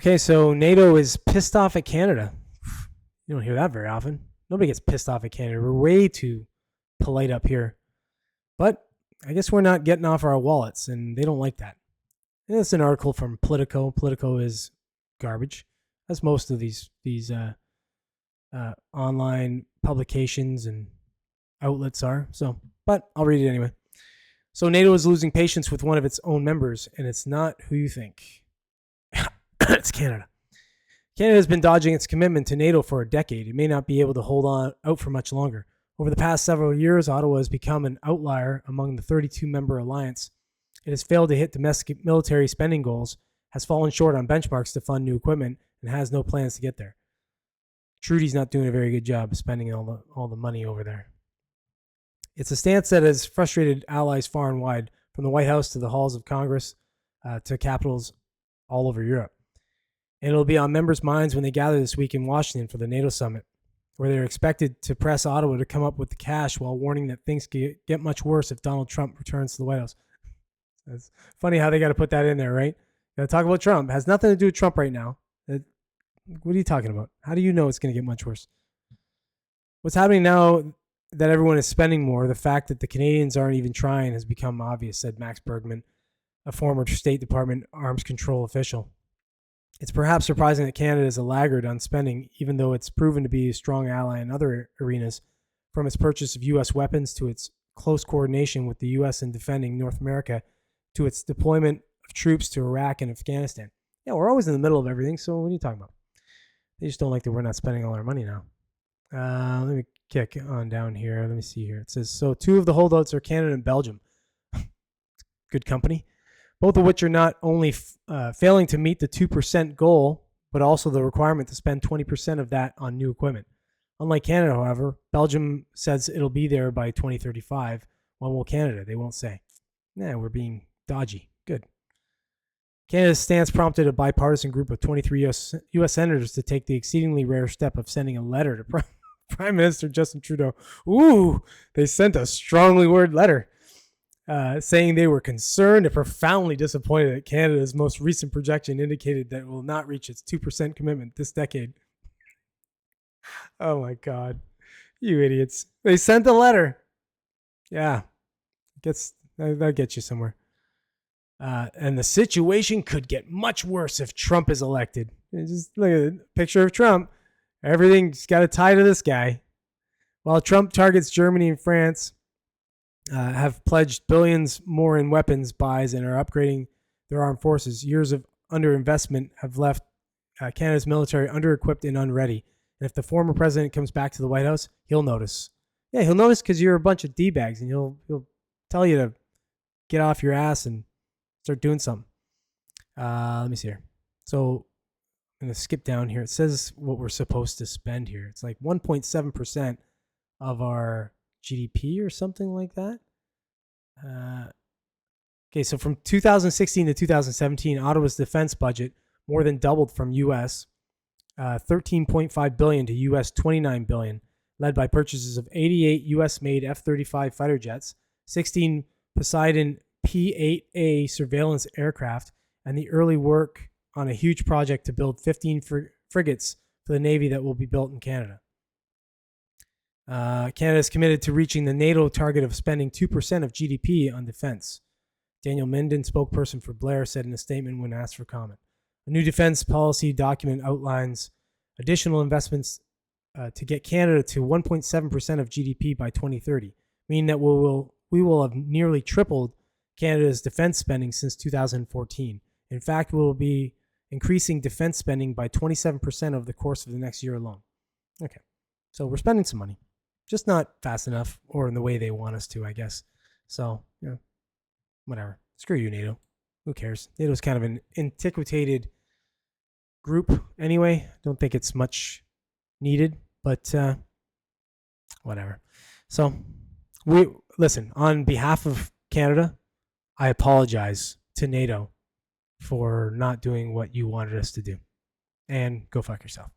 Okay, so NATO is pissed off at Canada. You don't hear that very often. Nobody gets pissed off at Canada. We're way too polite up here. But I guess we're not getting off our wallets, and they don't like that. And it's an article from Politico. Politico is garbage, as most of these online publications and outlets are. So, but I'll read it anyway. So NATO is losing patience with one of its own members, and it's not who you think. It's Canada. Canada has been dodging its commitment to NATO for a decade. It may not be able to hold on out for much longer. Over the past several years, Ottawa has become an outlier among the 32-member alliance. It has failed to hit domestic military spending goals, has fallen short on benchmarks to fund new equipment, and has no plans to get there. Trudeau's not doing a very good job of spending all the money over there. It's a stance that has frustrated allies far and wide, from the White House to the halls of Congress to capitals all over Europe. And it'll be on members' minds when they gather this week in Washington for the NATO summit, where they're expected to press Ottawa to come up with the cash while warning that things could get much worse if Donald Trump returns to the White House. It's funny how they got to put that in there, right? Got to talk about Trump. It has nothing to do with Trump right now. What are you talking about? How do you know it's going to get much worse? What's happening now that everyone is spending more, the fact that the Canadians aren't even trying has become obvious, said Max Bergman, a former State Department arms control official. It's perhaps surprising that Canada is a laggard on spending, even though it's proven to be a strong ally in other arenas, from its purchase of U.S. weapons to its close coordination with the U.S. in defending North America to its deployment of troops to Iraq and Afghanistan. Yeah, we're always in the middle of everything, so what are you talking about? They just don't like that we're not spending all our money now. Let me kick on down here. Let me see here. It says, so 2 of the holdouts are Canada and Belgium. Good company. Both of which are not only failing to meet the 2% goal, but also the requirement to spend 20% of that on new equipment. Unlike Canada, however, Belgium says it'll be there by 2035. When will Canada? They won't say. Nah, we're being dodgy. Good. Canada's stance prompted a bipartisan group of 23 U.S. senators to take the exceedingly rare step of sending a letter to Prime Minister Justin Trudeau. Ooh, they sent a strongly worded letter. Saying they were concerned and profoundly disappointed that Canada's most recent projection indicated that it will not reach its 2% commitment this decade. Oh my God. You idiots. They sent a letter. Yeah. That'll get you somewhere. And the situation could get much worse if Trump is elected. Just look at the picture of Trump. Everything's got a tie to this guy. While Trump targets Germany and France, have pledged billions more in weapons buys and are upgrading their armed forces. Years of underinvestment have left Canada's military under-equipped and unready. And if the former president comes back to the White House, he'll notice. Yeah, he'll notice because you're a bunch of D-bags, and he'll tell you to get off your ass and start doing something. Let me see here. So I'm going to skip down here. It says what we're supposed to spend here. It's like 1.7% of our GDP or something like that. Okay, so from 2016 to 2017, Ottawa's defense budget more than doubled from U.S. $13.5 billion to U.S. $29 billion, led by purchases of 88 U.S.-made F-35 fighter jets, 16 Poseidon P-8A surveillance aircraft, and the early work on a huge project to build 15 frigates for the Navy that will be built in Canada. Canada is committed to reaching the NATO target of spending 2% of GDP on defense. Daniel Minden, spokesperson for Blair, said in a statement when asked for comment. A new defense policy document outlines additional investments to get Canada to 1.7% of GDP by 2030, meaning that we will have nearly tripled Canada's defense spending since 2014. In fact, we will be increasing defense spending by 27% over the course of the next year alone. Okay, so we're spending some money. Just not fast enough or in the way they want us to, I guess. So, whatever. Screw you, NATO. Who cares? NATO's kind of an antiquated group anyway. Don't think it's much needed, but whatever. So, listen, on behalf of Canada, I apologize to NATO for not doing what you wanted us to do. And go fuck yourself.